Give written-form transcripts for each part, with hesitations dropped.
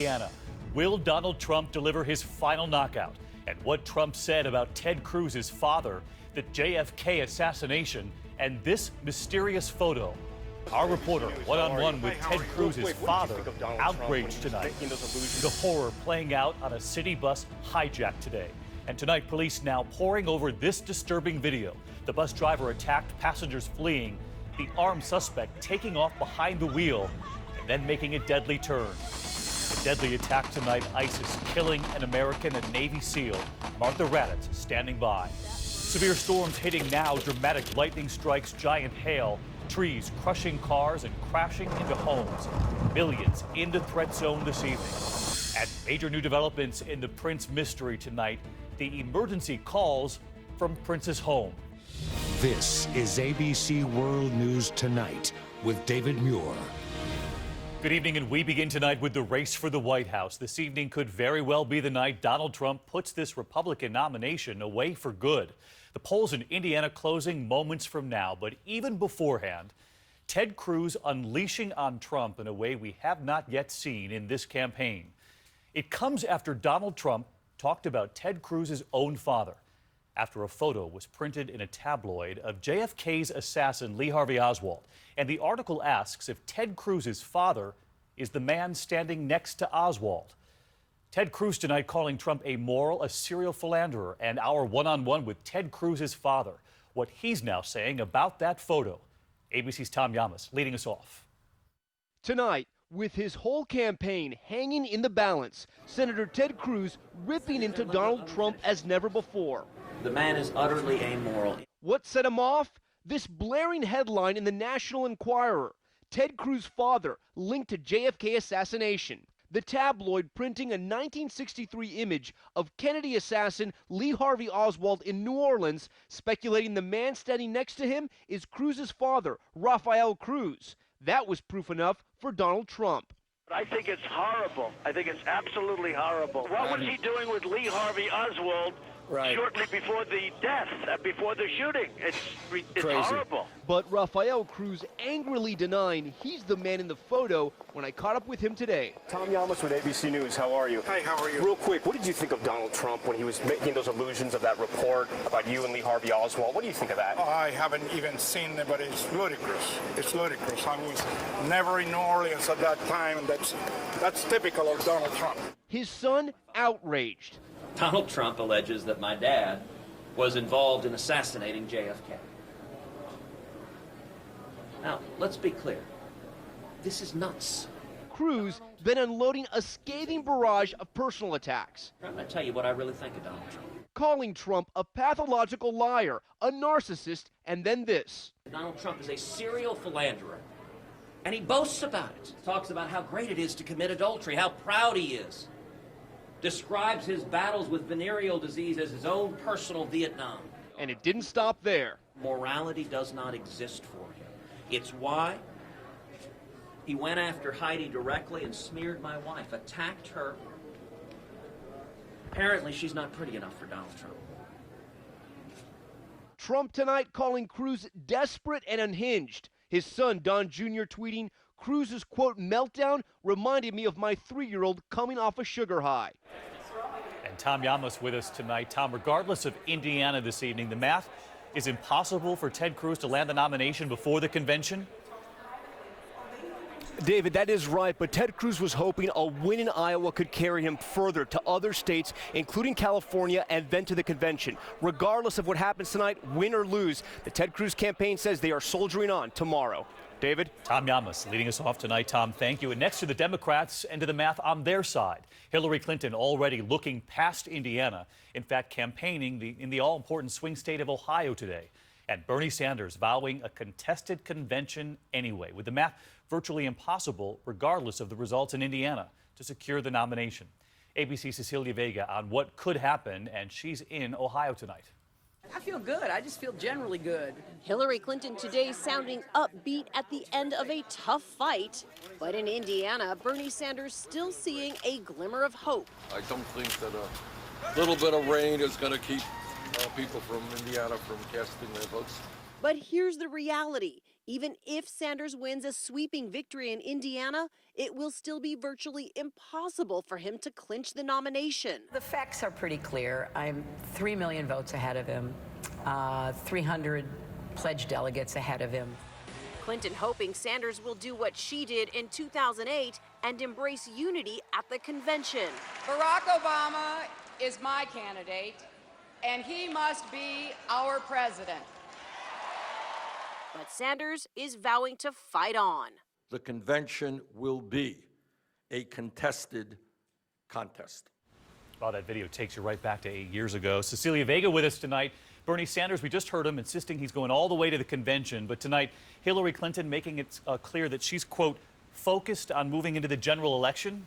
Indiana. Will Donald Trump deliver his final knockout? And what Trump said about Ted Cruz's father, the JFK assassination, and this mysterious photo. Our reporter, one-on-one with Ted Cruz's father, outraged tonight. The horror playing out on a city bus hijack today. And tonight, police now poring over this disturbing video. The bus driver attacked, passengers fleeing, the armed suspect taking off behind the wheel and then making a deadly turn. A deadly attack tonight, ISIS killing an American and Navy SEAL. Martha Raddatz standing by. Severe storms hitting now, dramatic lightning strikes, giant hail, trees crushing cars and crashing into homes. Millions in the threat zone this evening. And major new developments in the Prince mystery tonight. The emergency calls from Prince's home. This is ABC World News Tonight with David Muir. Good evening, and we begin tonight with the race for the White House. This evening could very well be the night Donald Trump puts this Republican nomination away for good. The polls in Indiana closing moments from now, but even beforehand, Ted Cruz unleashing on Trump in a way we have not yet seen in this campaign. It comes after Donald Trump talked about Ted Cruz's own father, after a photo was printed in a tabloid of JFK's assassin Lee Harvey Oswald. And the article asks if Ted Cruz's father is the man standing next to Oswald. Ted Cruz tonight calling Trump amoral, a serial philanderer, and our one-on-one with Ted Cruz's father. What he's now saying about that photo. ABC's Tom Llamas leading us off. Tonight, with his whole campaign hanging in the balance, Senator Ted Cruz ripping into Donald Trump as never before. The man is utterly amoral. What set him off? This blaring headline in the National Enquirer. Ted Cruz's father linked to JFK assassination. The tabloid printing a 1963 image of Kennedy assassin Lee Harvey Oswald in New Orleans, speculating the man standing next to him is Cruz's father, Rafael Cruz. That was proof enough for Donald Trump. I think it's horrible. I think it's absolutely horrible. What was he doing with Lee Harvey Oswald shortly before the death, before the shooting? It's horrible. But Rafael Cruz angrily denying he's the man in the photo when I caught up with him today. Tom Llamas with ABC News. How are you? Hi, how are you? Real quick, what did you think of Donald Trump when he was making those allusions of that report about you and Lee Harvey Oswald? What do you think of that? Oh, I haven't even seen it, but it's ludicrous. It's ludicrous. I was never in New Orleans at that time, and that's typical of Donald Trump. His son outraged. Donald Trump alleges that my dad was involved in assassinating JFK. Now, let's be clear. This is nuts. Cruz then unloading a scathing barrage of personal attacks. I'm going to tell you what I really think of Donald Trump. Calling Trump a pathological liar, a narcissist, and then this. Donald Trump is a serial philanderer, and he boasts about it. Talks about how great it is to commit adultery, how proud he is. Describes his battles with venereal disease as his own personal Vietnam. And it didn't stop there. Morality does not exist for him. It's why he went after Heidi directly and smeared my wife, attacked her. Apparently, she's not pretty enough for Donald Trump. Trump tonight calling Cruz desperate and unhinged. His son, Don Jr., tweeting, Cruz's, quote, meltdown reminded me of my 3-year-old coming off a sugar high. And Tom Llamas with us tonight. Tom, regardless of Indiana this evening, the math is impossible for Ted Cruz to land the nomination before the convention? David, that is right, but Ted Cruz was hoping a win in Iowa could carry him further to other states, including California, and then to the convention. Regardless of what happens tonight, win or lose, the Ted Cruz campaign says they are soldiering on tomorrow. David? Tom Llamas leading us off tonight. Tom, thank you. And next to the Democrats and to the math on their side, Hillary Clinton already looking past Indiana, in fact, campaigning in the all-important swing state of Ohio today. And Bernie Sanders vowing a contested convention anyway, with the math virtually impossible, regardless of the results in Indiana, to secure the nomination. ABC's Cecilia Vega on what could happen, and she's in Ohio tonight. I feel good. I just feel generally good. Hillary Clinton today sounding upbeat at the end of a tough fight. But in Indiana, Bernie Sanders still seeing a glimmer of hope. I don't think that a little bit of rain is going to keep people from Indiana from casting their votes. But here's the reality. Even if Sanders wins a sweeping victory in Indiana, it will still be virtually impossible for him to clinch the nomination. The facts are pretty clear. I'm 3 million votes ahead of him, 300 pledged delegates ahead of him. Clinton hoping Sanders will do what she did in 2008 and embrace unity at the convention. Barack Obama is my candidate, and he must be our president. But Sanders is vowing to fight on. The convention will be a contested contest. Well, that video takes you right back to 8 years ago. Cecilia Vega with us tonight. Bernie Sanders, we just heard him insisting he's going all the way to the convention. But tonight, Hillary Clinton making it clear that she's, quote, focused on moving into the general election.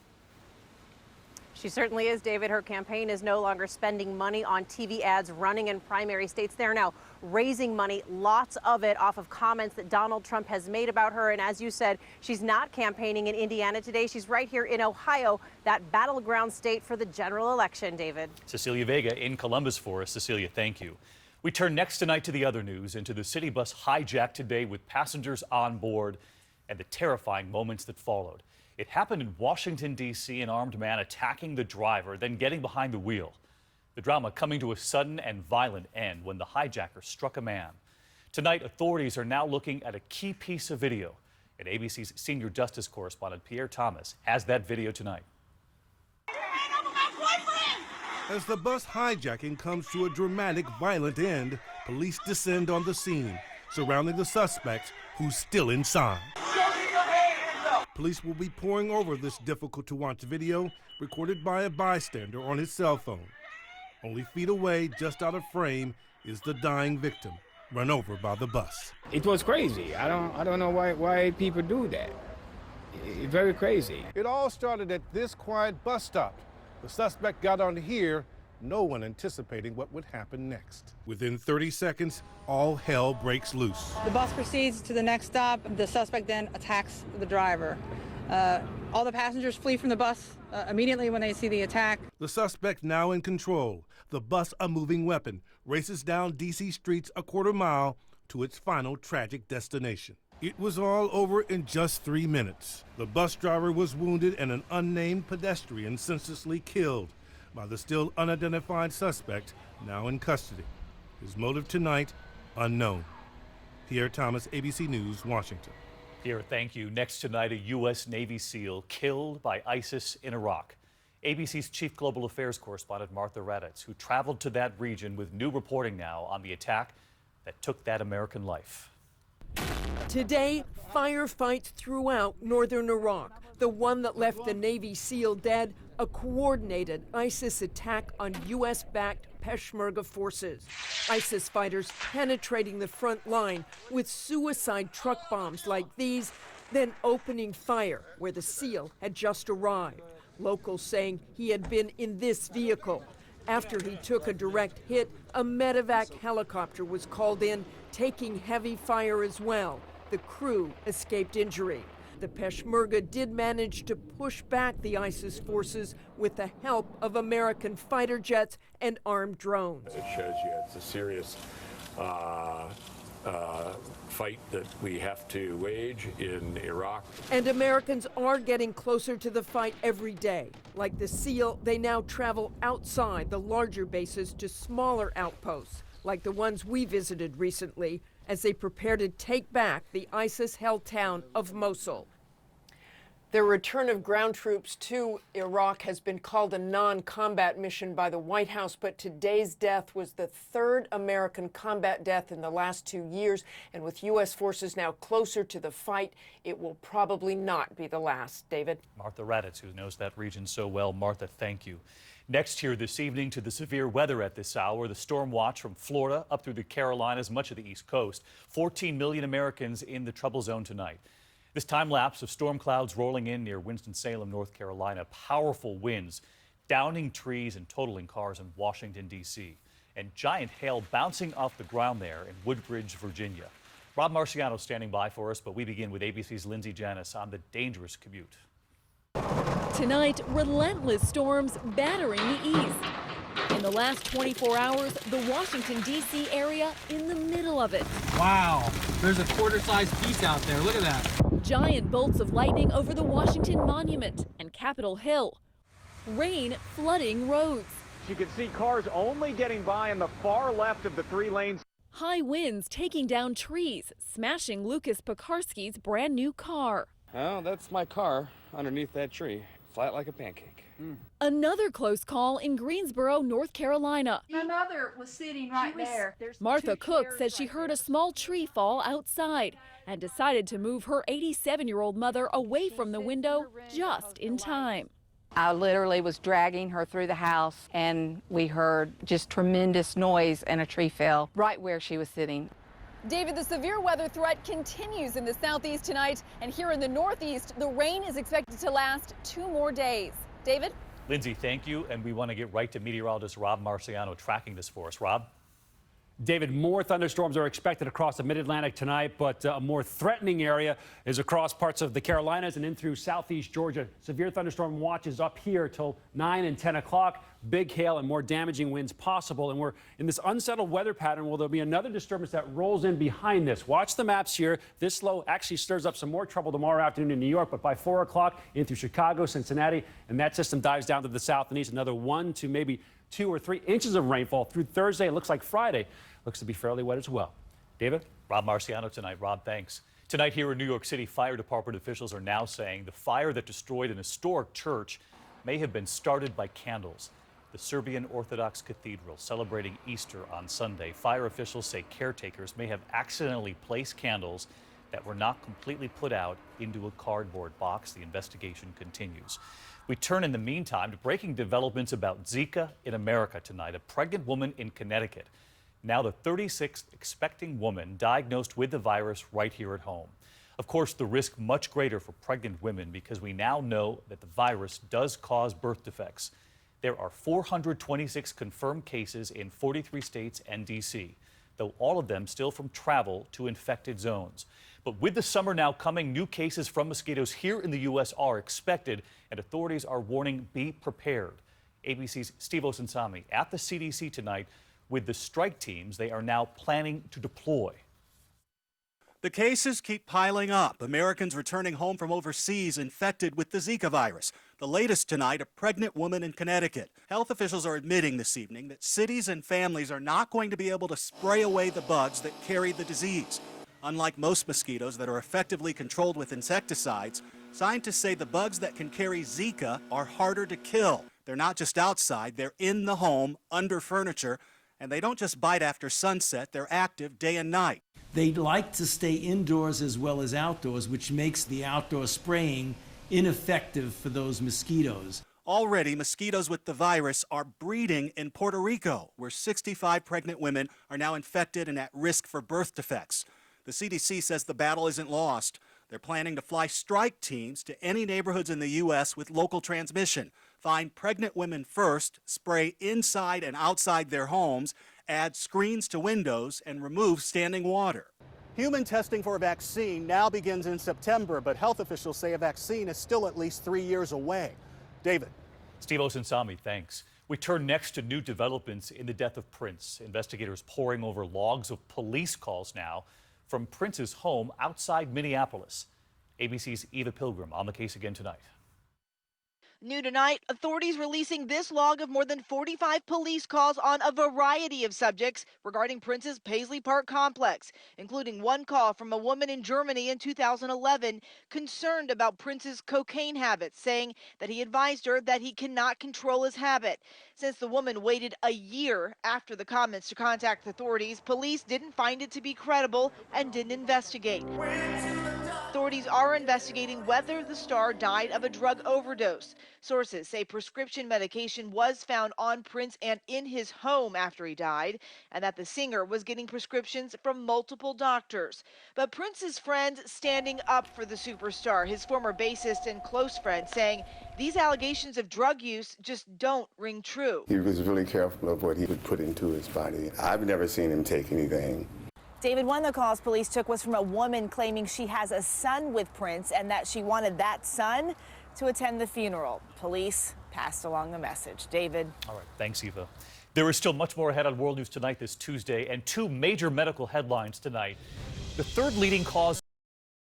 She certainly is, David. Her campaign is no longer spending money on TV ads running in primary states. They're now raising money, lots of it, off of comments that Donald Trump has made about her. And as you said, she's not campaigning in Indiana today. She's right here in Ohio, that battleground state for the general election, David. Cecilia Vega in Columbus for us. Cecilia, thank you. We turn next tonight to the other news, into the city bus hijacked today with passengers on board and the terrifying moments that followed. It happened in Washington, D.C., an armed man attacking the driver, then getting behind the wheel. The drama coming to a sudden and violent end when the hijacker struck a man. Tonight, authorities are now looking at a key piece of video. And ABC's senior justice correspondent Pierre Thomas has that video tonight. As the bus hijacking comes to a dramatic, violent end, police descend on the scene, surrounding the suspect who's still inside. Police will be poring over this difficult-to-watch video recorded by a bystander on his cell phone. Only feet away, just out of frame, is the dying victim, run over by the bus. It was crazy. I don't know why people do that. It's very crazy. It all started at this quiet bus stop. The suspect got on here, no one anticipating what would happen next. Within 30 seconds, all hell breaks loose. The bus proceeds to the next stop. The suspect then attacks the driver. All the passengers flee from the bus immediately when they see the attack. The suspect now in control. The bus, a moving weapon, races down D.C. streets a quarter mile to its final tragic destination. It was all over in just 3 minutes. The bus driver was wounded and an unnamed pedestrian senselessly killed by the still unidentified suspect, now in custody. His motive tonight, unknown. Pierre Thomas, ABC News, Washington. Pierre, thank you. Next tonight, a U.S. Navy SEAL killed by ISIS in Iraq. ABC's chief global affairs correspondent Martha Raddatz, who traveled to that region with new reporting now on the attack that took that American life. Today, firefights throughout northern Iraq. The one that left the Navy SEAL dead, a coordinated ISIS attack on U.S.-backed Peshmerga forces. ISIS fighters penetrating the front line with suicide truck bombs like these, then opening fire where the SEAL had just arrived. Locals saying he had been in this vehicle. After he took a direct hit, a medevac helicopter was called in, taking heavy fire as well. The crew escaped injury. The Peshmerga did manage to push back the ISIS forces with the help of American fighter jets and armed drones. It shows you it's a serious fight that we have to wage in Iraq. And Americans are getting closer to the fight every day. Like the SEAL, they now travel outside the larger bases to smaller outposts, like the ones we visited recently, as they prepare to take back the ISIS-held town of Mosul. The return of ground troops to Iraq has been called a non-combat mission by the White House, but today's death was the third American combat death in the last 2 years. And with U.S. forces now closer to the fight, it will probably not be the last. David? Martha Raddatz, who knows that region so well. Martha, thank you. Next here this evening to the severe weather at this hour, the storm watch from Florida up through the Carolinas, much of the East Coast. 14 million Americans in the trouble zone tonight. This time lapse of storm clouds rolling in near Winston-Salem, North Carolina. Powerful winds, downing trees and totaling cars in Washington, D.C. And giant hail bouncing off the ground there in Woodbridge, Virginia. Rob Marciano standing by for us, but we begin with ABC's Lindsay Janis on the dangerous commute. Tonight, relentless storms battering the east. In the last 24 hours, the Washington, D.C. area in the middle of it. Wow. There's a quarter-sized piece out there. Look at that. Giant bolts of lightning over the Washington Monument and Capitol Hill. Rain flooding roads. You can see cars only getting by on the far left of the 3 lanes. High winds taking down trees, smashing Lucas Pekarsky's brand new car. Oh, that's my car underneath that tree, flat like a pancake. Another close call in Greensboro, North Carolina. My mother was sitting right there. Martha Cook says she heard a small tree fall outside and decided to move her 87-year-old mother away from the window just in time. I literally was dragging her through the house, and we heard just tremendous noise, and a tree fell right where she was sitting. David, the severe weather threat continues in the southeast tonight, and here in the northeast, the rain is expected to last 2 more days. David? Lindsay, thank you, and we want to get right to meteorologist Rob Marciano tracking this for us. Rob? David, more thunderstorms are expected across the mid-Atlantic tonight, but a more threatening area is across parts of the Carolinas and in through southeast Georgia. Severe thunderstorm watches up here till 9 and 10 o'clock. Big hail and more damaging winds possible. And we're in this unsettled weather pattern where there'll be another disturbance that rolls in behind this. Watch the maps here. This low actually stirs up some more trouble tomorrow afternoon in New York, but by 4 o'clock in through Chicago, Cincinnati, and that system dives down to the south and east. Another 1 to maybe 2 or 3 inches of rainfall through Thursday. It looks like Friday looks to be fairly wet as well. David? Rob Marciano tonight. Rob, thanks. Tonight here in New York City, fire department officials are now saying the fire that destroyed an historic church may have been started by candles. The Serbian Orthodox Cathedral celebrating Easter on Sunday. Fire officials say caretakers may have accidentally placed candles that were not completely put out into a cardboard box. The investigation continues. We turn in the meantime to breaking developments about Zika in America tonight. A pregnant woman in Connecticut. Now the 36th expecting woman diagnosed with the virus right here at home. Of course, the risk much greater for pregnant women because we now know that the virus does cause birth defects. There are 426 confirmed cases in 43 states and D.C., though all of them still from travel to infected zones. But with the summer now coming, new cases from mosquitoes here in the U.S. are expected, and authorities are warning be prepared. ABC's Steve Osunsami at the CDC tonight with the strike teams they are now planning to deploy. The cases keep piling up. Americans returning home from overseas infected with the Zika virus. The latest tonight, a pregnant woman in Connecticut. Health officials are admitting this evening that cities and families are not going to be able to spray away the bugs that carry the disease. Unlike most mosquitoes that are effectively controlled with insecticides, scientists say the bugs that can carry Zika are harder to kill. They're not just outside, they're in the home, under furniture, and they don't just bite after sunset, they're active day and night. They like to stay indoors as well as outdoors, which makes the outdoor spraying ineffective for those mosquitoes. Already, mosquitoes with the virus are breeding in Puerto Rico, where 65 pregnant women are now infected and at risk for birth defects. The CDC says the battle isn't lost. They're planning to fly strike teams to any neighborhoods in the U.S. with local transmission. Find pregnant women first, spray inside and outside their homes, add screens to windows, and remove standing water. Human testing for a vaccine now begins in September, but health officials say a vaccine is still at least 3 years away. David. Steve Osunsami, thanks. We turn next to new developments in the death of Prince. Investigators poring over logs of police calls now from Prince's home outside Minneapolis. ABC's Eva Pilgrim on the case again tonight. New tonight, authorities releasing this log of more than 45 police calls on a variety of subjects regarding Prince's Paisley Park complex, including one call from a woman in Germany in 2011 concerned about Prince's cocaine habits, saying that he advised her that he cannot control his habit. Since the woman waited a year after the comments to contact authorities, police didn't find it to be credible and didn't investigate. Authorities are investigating whether the star died of a drug overdose. Sources say prescription medication was found on Prince and in his home after he died, and that the singer was getting prescriptions from multiple doctors. But Prince's friends standing up for the superstar, his former bassist and close friend, saying these allegations of drug use just don't ring true. He was really careful of what he would put into his body. I've never seen him take anything. David, one of the calls police took was from a woman claiming she has a son with Prince and that she wanted that son to attend the funeral. Police passed along the message. David. All right. Thanks, Eva. There is still much more ahead on World News Tonight this Tuesday, and 2 major medical headlines tonight. The third leading cause